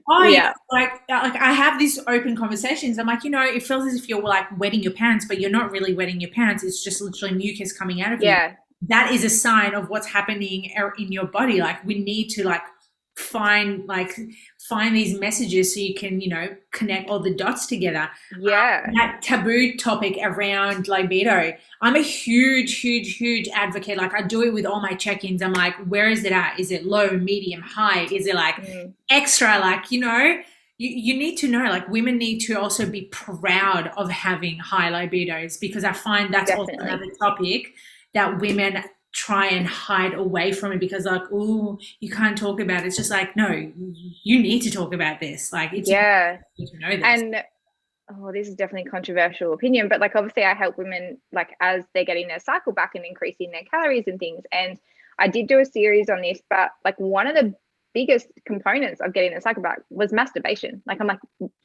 oh yeah, like I have these open conversations. I'm like, it feels as if you're like wetting your pants, but you're not really wetting your pants. It's just literally mucus coming out of you. That is a sign of what's happening in your body. Like, we need to like find these messages so you can connect all the dots together. That taboo topic around libido, I'm a huge advocate. Like, I do it with all my check-ins. I'm like, where is it at? Is it low, medium, high? Is it like extra? Like, you need to know, like, women need to also be proud of having high libidos, because I find that's also another topic that women try and hide away from it because like, oh, you can't talk about it. It's just like, no, you need to talk about this. Like, it's you need to know this. And this is definitely a controversial opinion, but like, obviously I help women like as they're getting their cycle back and increasing their calories and things. And I did do a series on this, but like one of the biggest components of getting the cycle back was masturbation. Like, I'm like,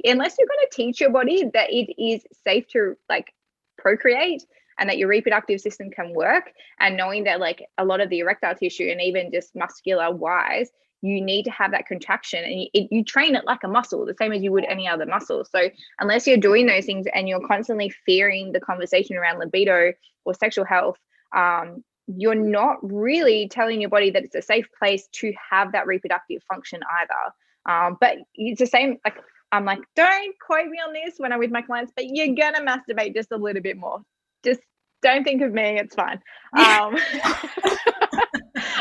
unless you're going to teach your body that it is safe to like procreate and that your reproductive system can work, and knowing that like a lot of the erectile tissue and even just muscular wise, you need to have that contraction, and you train it like a muscle, the same as you would any other muscle. So unless you're doing those things and you're constantly fearing the conversation around libido or sexual health, you're not really telling your body that it's a safe place to have that reproductive function either. But it's the same, like, I'm like, don't quote me on this when I'm with my clients, but you're gonna masturbate just a little bit more. Just don't think of me, it's fine.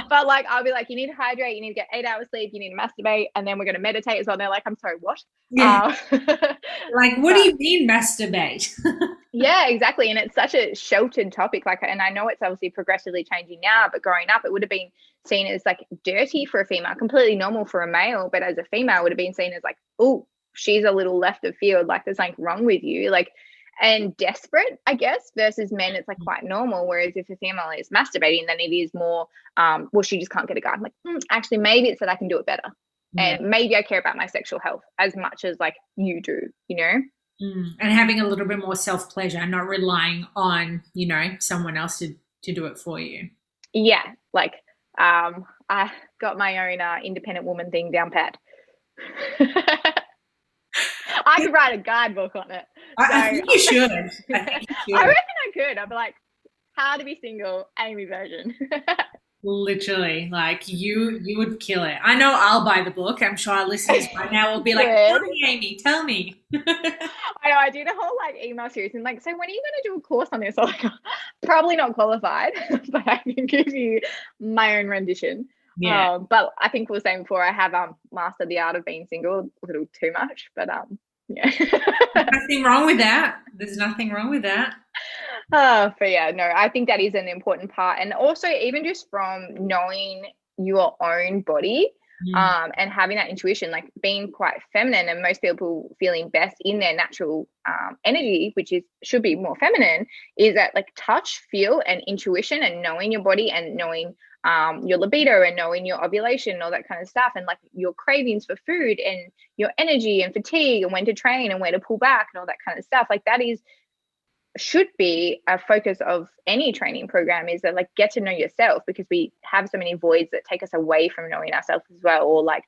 But like, I'll be like, you need to hydrate, you need to get 8 hours sleep, you need to masturbate, and then we're going to meditate as well. And they're like, I'm sorry, what? Like, what do you mean masturbate? Yeah, exactly. And it's such a sheltered topic. Like, and I know it's obviously progressively changing now, but growing up, it would have been seen as like dirty for a female, completely normal for a male. But as a female, it would have been seen as like, oh, she's a little left of field. Like, there's something wrong with you. Like, and desperate, I guess, versus men, it's like quite normal. Whereas if a female is masturbating, then it is more, well, she just can't get a guy. I'm like, actually, maybe it's that I can do it better. And maybe I care about my sexual health as much as like you do, And having a little bit more self-pleasure, not relying on, someone else to to do it for you? Yeah, like I got my own independent woman thing down pat. I could write a guidebook on it. I think you should. I think you I should. reckon I could. I'd be like, how to be single, Amy version. Literally, like you would kill it. I know I'll buy the book. I'm sure our listeners right now will be like, Good. tell me, Amy, tell me. I know, I did a whole like email series and like, so when are you going to do a course on this? I'm like, probably not qualified, but I can give you my own rendition. Yeah. But I think we were saying before, I have mastered the art of being single a little too much, but yeah. Nothing wrong with that. There's nothing wrong with that. But yeah, no, I think that is an important part. And also even just from knowing your own body, and having that intuition, like being quite feminine, and most people feeling best in their natural energy, which should be more feminine, is that like touch, feel, and intuition, and knowing your body and knowing your libido and knowing your ovulation and all that kind of stuff, and like your cravings for food and your energy and fatigue and when to train and where to pull back and all that kind of stuff. Like that should be a focus of any training program, is that like get to know yourself, because we have so many voids that take us away from knowing ourselves as well, or like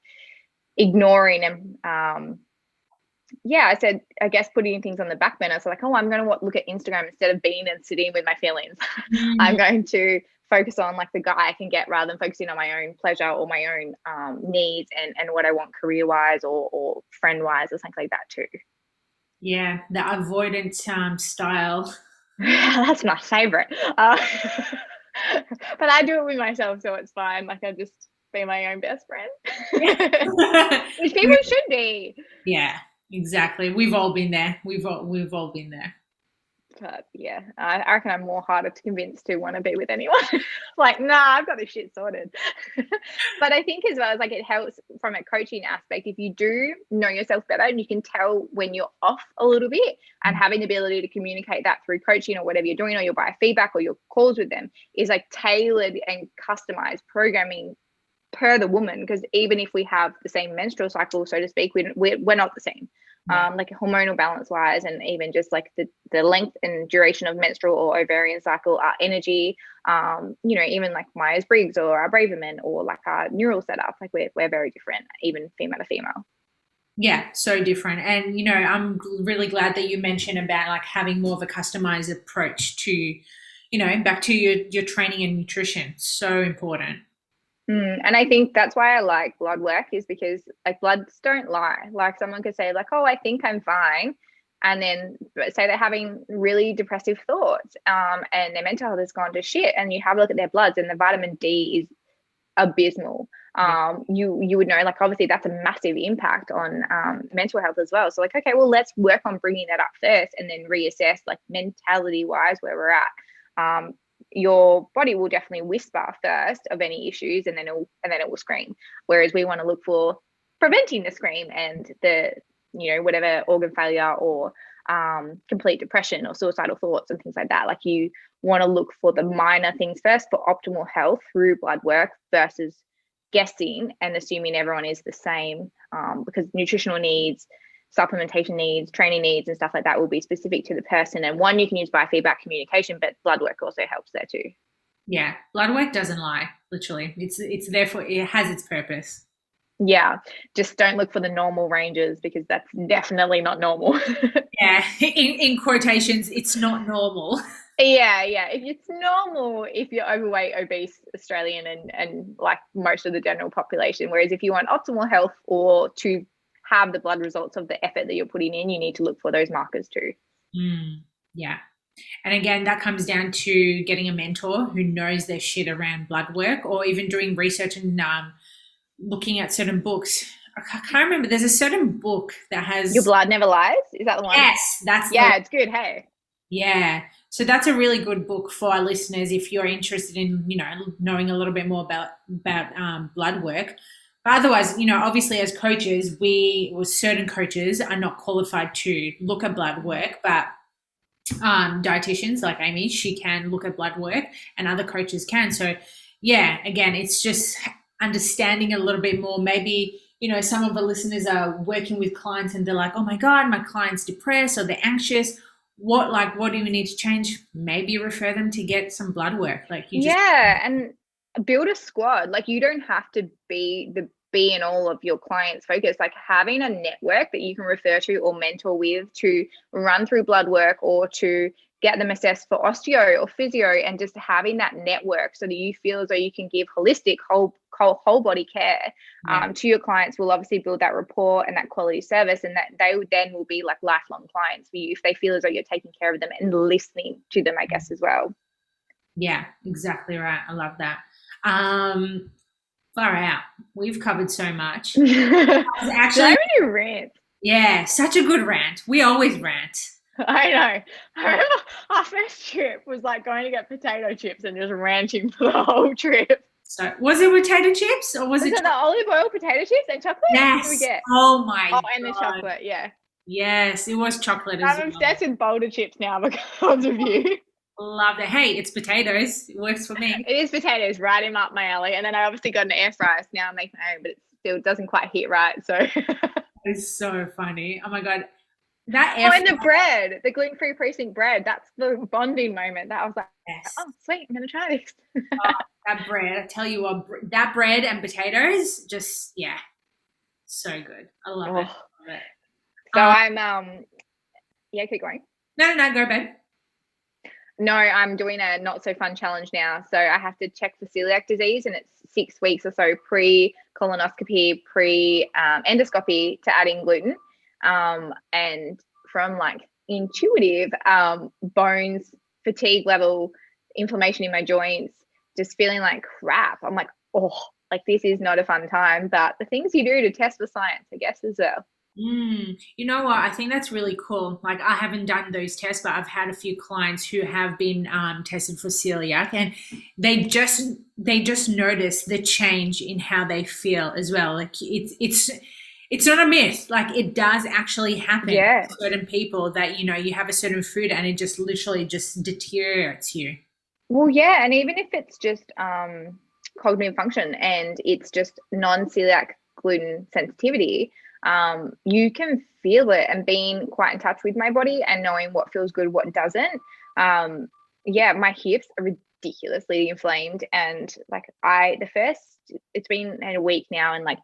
ignoring and I guess putting things on the back burner. So like, oh, I'm going to look at Instagram instead of being and sitting with my feelings. I'm going to focus on like the guy I can get, rather than focusing on my own pleasure or my own needs and what I want career wise or friend wise or something like that too. Yeah, the avoidant style. That's my favorite. But I do it with myself, so it's fine. Like I just be my own best friend, which people should be. Yeah, exactly. We've all been there. We've all been there. But yeah, I reckon I'm more harder to convince to want to be with anyone. Like, nah, I've got this shit sorted. But I think as well as like it helps from a coaching aspect, if you do know yourself better and you can tell when you're off a little bit, and having the ability to communicate that through coaching or whatever you're doing, or your biofeedback or your calls with them, is like tailored and customized programming per the woman. Because even if we have the same menstrual cycle, so to speak, we're not the same. Like hormonal balance wise, and even just like the length and duration of menstrual or ovarian cycle, our energy, even like Myers-Briggs or our Braverman or like our neural setup, like we're very different, even female to female. Yeah, so different. And, I'm really glad that you mentioned about like having more of a customized approach to, back to your training and nutrition. So important. And I think that's why I like blood work, is because like bloods don't lie. Like someone could say like, oh, I think I'm fine, and then say they're having really depressive thoughts, and their mental health has gone to shit, and you have a look at their bloods and the vitamin D is abysmal. You would know, like obviously that's a massive impact on mental health as well. So like, okay, well, let's work on bringing that up first, and then reassess like mentality wise where we're at. Your body will definitely whisper first of any issues, and then it will scream. Whereas we want to look for preventing the scream and the whatever organ failure or complete depression or suicidal thoughts and things like that. Like you want to look for the minor things first for optimal health through blood work, versus guessing and assuming everyone is the same, because nutritional needs, supplementation needs, training needs and stuff like that will be specific to the person. And one, you can use biofeedback communication, but blood work also helps there too. Yeah, blood work doesn't lie, literally. It's therefore it has its purpose. Yeah, just don't look for the normal ranges, because that's definitely not normal. Yeah, in quotations, it's not normal. Yeah. If it's normal, if you're overweight, obese, Australian, and like most of the general population. Whereas if you want optimal health or to have the blood results of the effort that you're putting in, you need to look for those markers too. Yeah. And again, that comes down to getting a mentor who knows their shit around blood work, or even doing research and looking at certain books. I can't remember. There's a certain book that has Your Blood Never Lies. Is that the one? Yes, that's it's good. Hey. Yeah. So that's a really good book for our listeners if you're interested in, knowing a little bit more about blood work. But otherwise, obviously as coaches, certain coaches are not qualified to look at blood work, but dietitians like Amy, she can look at blood work, and other coaches can. So yeah, again, it's just understanding a little bit more. Maybe, some of the listeners are working with clients and they're like, oh my God, my client's depressed or they're anxious. what do you need to change? Maybe refer them to get some blood work. Like you just and build a squad. Like you don't have to be the be and all of your clients' focus. Like having a network that you can refer to or mentor with to run through blood work or to get them assessed for osteo or physio, and just having that network so that you feel as though you can give holistic whole body care to your clients will obviously build that rapport and that quality service, and that they then will be like lifelong clients for you if they feel as though you're taking care of them and listening to them, I guess, as well. Yeah, exactly right. I love that. Far out. We've covered so much. Actually, so many rants. Yeah, such a good rant. We always rant. I know. I remember our first trip was like going to get potato chips and just ranting for the whole trip. So was it potato chips or was it the olive oil potato chips and chocolate? Yes. What did we get? Oh my God. And the chocolate, yeah. Yes, it was chocolate as well. I'm obsessed with boulder chips now because of you. Love that. Hey, it's potatoes. It works for me. It is potatoes, right in up my alley. And then I obviously got an air fryer, so now I'm making my own, but it still doesn't quite hit right. So it's so funny. Oh my God. That air and the bread, the gluten-free precinct bread, that's the bonding moment. That I was like, yes. Oh, sweet, I'm going to try this. That bread, I tell you what, that bread and potatoes, just, yeah, so good. I love it. So I'm, yeah, keep going. No, go babe. No, I'm doing a not so fun challenge now. So I have to check for celiac disease, and it's 6 weeks or so pre-colonoscopy, pre-endoscopy to add in gluten. And from like intuitive bones, fatigue level, inflammation in my joints, just feeling like crap. I'm like, oh, like this is not a fun time. But the things you do to test for science, I guess, as well. You know what? I think that's really cool. Like I haven't done those tests, but I've had a few clients who have been tested for celiac, and they just notice the change in how they feel as well. Like it's not a myth. Like it does actually happen to certain people that, you know, you have a certain food and it just literally just deteriorates you. Well, yeah. And even if it's just cognitive function and it's just non-celiac gluten sensitivity, you can feel it, and being quite in touch with my body and knowing what feels good, what doesn't. My hips are ridiculously inflamed, and like it's been a week now, and like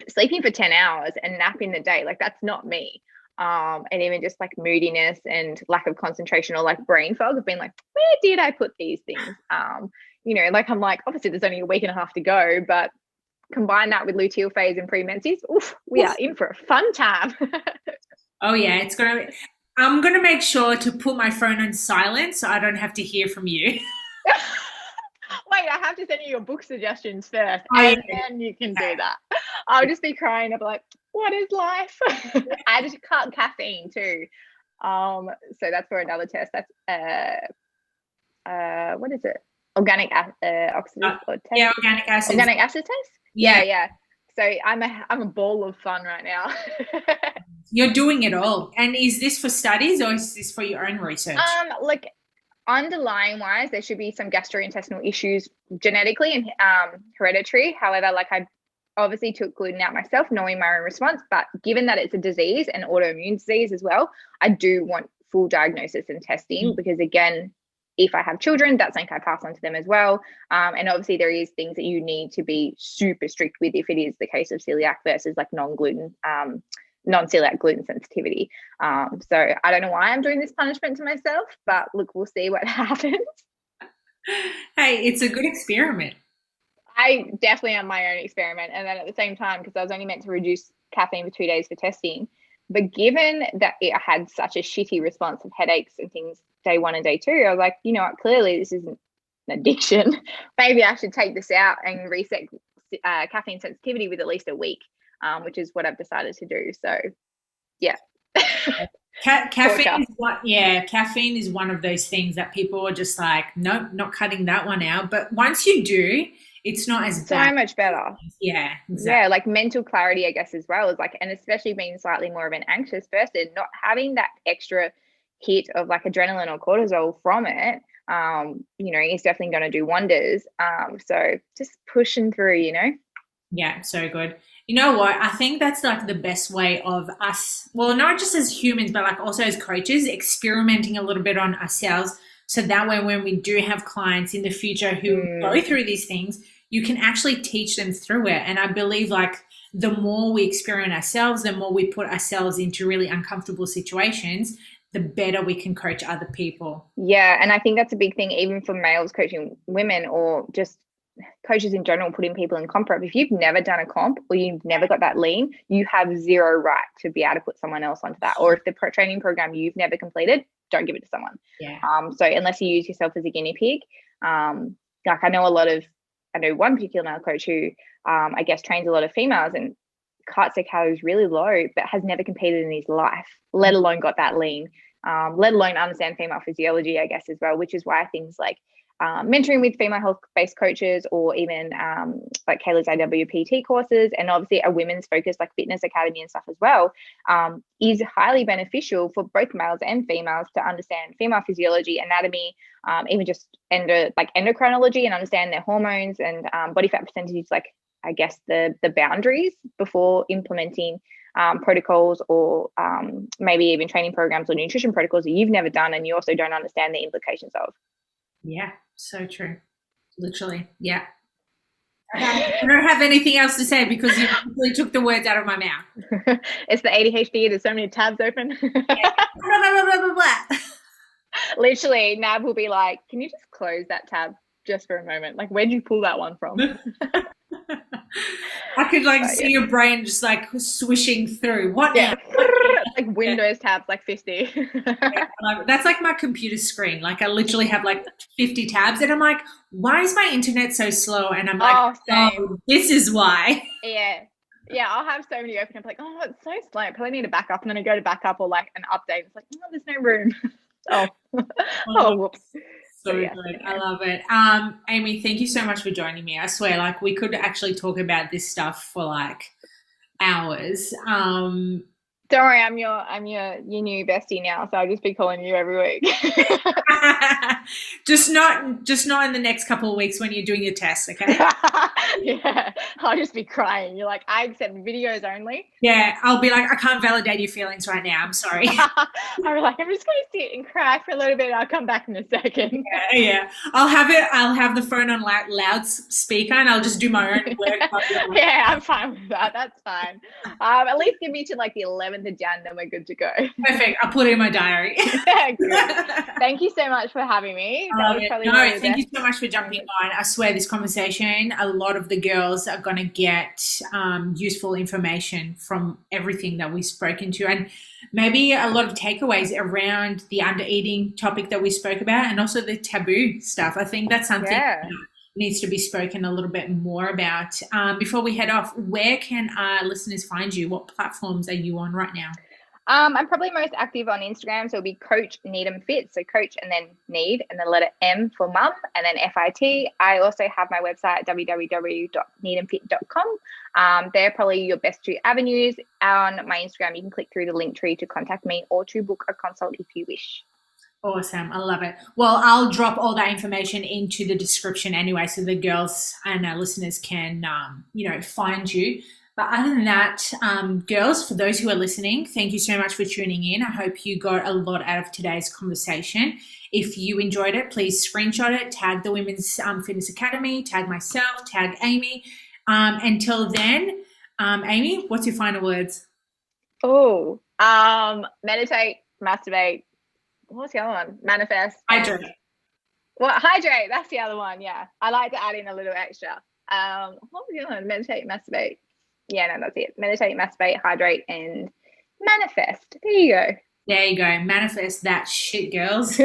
sleeping for 10 hours and napping the day, like that's not me. And even just like moodiness and lack of concentration or like brain fog, I've been like, where did I put these things? You know, like I'm like, obviously there's only a week and a half to go, but combine that with luteal phase and premenses, we are in for a fun time. Oh yeah, I'm gonna make sure to put my phone on silent so I don't have to hear from you. Wait, I have to send you your book suggestions first, and then you can do that. I'll just be crying. I'll be like, what is life? I just cut caffeine too. So that's for another test. That's what is it? Organic oxidative test. Yeah, organic acid. Organic acid test. Yeah. So I'm a ball of fun right now. You're doing it all. And is this for studies or is this for your own research? Like underlying wise, there should be some gastrointestinal issues genetically and hereditary. However, like I obviously took gluten out myself, knowing my own response. But given that it's a disease, an autoimmune disease as well, I do want full diagnosis and testing because, again, if I have children, that's something I pass on to them as well. And obviously there is things that you need to be super strict with if it is the case of celiac versus like non-celiac gluten sensitivity. So I don't know why I'm doing this punishment to myself, but look, we'll see what happens. Hey, it's a good experiment. I definitely am my own experiment. And then at the same time, because I was only meant to reduce caffeine for 2 days for testing, but given that it had such a shitty response of headaches and things day 1 and day 2, I was like, you know what, clearly this isn't an addiction. Maybe I should take this out and reset caffeine sensitivity with at least a week, which is what I've decided to do. So, yeah. Caffeine is one of those things that people are just like, nope, not cutting that one out. But once you do, it's not as bad. So much better. Yeah, exactly. Yeah, like mental clarity, I guess, as well, is like, and especially being slightly more of an anxious person, not having that extra hit of like adrenaline or cortisol from it, you know, is definitely going to do wonders. So just pushing through, you know. Yeah, so good. You know what? I think that's like the best way of us, well, not just as humans, but like also as coaches, experimenting a little bit on ourselves. So that way, when we do have clients in the future who go through these things, you can actually teach them through it. And I believe like the more we experiment ourselves, the more we put ourselves into really uncomfortable situations, the better we can coach other people. Yeah. And I think that's a big thing, even for males coaching women, or just coaches in general putting people in comp prep. If you've never done a comp or you've never got that lean, you have zero right to be able to put someone else onto that. Or if the training program you've never completed, don't give it to someone. Yeah. So unless you use yourself as a guinea pig, like I know one particular male coach who I guess trains a lot of females and cuts their calories really low, but has never competed in his life, let alone got that lean, let alone understand female physiology, I guess, as well, which is why things like mentoring with female health-based coaches, or even like Kayla's IWPT courses, and obviously a women's focused like fitness academy and stuff as well, is highly beneficial for both males and females to understand female physiology, anatomy, even just endocrinology, and understand their hormones and body fat percentages, like I guess the boundaries before implementing protocols, or maybe even training programs or nutrition protocols that you've never done and you also don't understand the implications of. Yeah, so true. Literally. Yeah. I don't have anything else to say because you really took the words out of my mouth. It's the ADHD. There's so many tabs open. Yeah. Blah, blah, blah, blah. Literally, Nab will be like, can you just close that tab just for a moment? Like, where'd you pull that one from? I could see your brain just like swishing through. What? Yeah. Like Windows tabs, like 50. That's like my computer screen. Like I literally have like 50 tabs and I'm like, why is my internet so slow? And I'm like, oh, this is why. Yeah. Yeah, I'll have so many open. I'm like, oh, it's so slow. I probably need a backup. And then I go to backup or like an update. It's like, oh, there's no room. Whoops. So good. I love it. Amy, thank you so much for joining me. I swear, like we could actually talk about this stuff for like hours. Don't worry, I'm your new bestie now, so I'll just be calling you every week. just not in the next couple of weeks when you're doing your tests, okay? Yeah, I'll just be crying. You're like, I accept videos only. Yeah, I'll be like, I can't validate your feelings right now. I'm sorry. I'm like, I'm just going to sit and cry for a little bit. I'll come back in a second. Yeah. I'll have the phone on loudspeaker and I'll just do my own work. Yeah, I'm fine with that. That's fine. At least give me to like the 11th of Jan, then we're good to go. Perfect. I'll put it in my diary. Thank you so much for having me. Thank you so much for jumping on. I swear this conversation, a lot of the girls are going to get useful information from everything that we've spoken to, and maybe a lot of takeaways around the under eating topic that we spoke about, and also the taboo stuff. I think that's something that needs to be spoken a little bit more about. Before we head off, where can our listeners find you? What platforms are you on right now? I'm probably most active on Instagram, so it'll be Coach Needham Fit. So Coach and then Need and the letter M for mum and then FIT. I also have my website, www.needhamfit.com. They're probably your best two avenues. On my Instagram, you can click through the link tree to contact me or to book a consult if you wish. Awesome. I love it. Well, I'll drop all that information into the description anyway, so the girls and our listeners can, find you. But other than that, girls, for those who are listening, thank you so much for tuning in. I hope you got a lot out of today's conversation. If you enjoyed it, please screenshot it, tag the Women's Fitness Academy, tag myself, tag Amy. Until then, Amy, what's your final words? Oh, meditate, masturbate. What's the other one? Manifest. Hydrate. Well, hydrate. That's the other one. Yeah. I like to add in a little extra. What was the other one? Meditate, masturbate. Yeah, no, that's it. Meditate, masturbate, hydrate, and manifest. There you go. There you go. Manifest that shit, girls.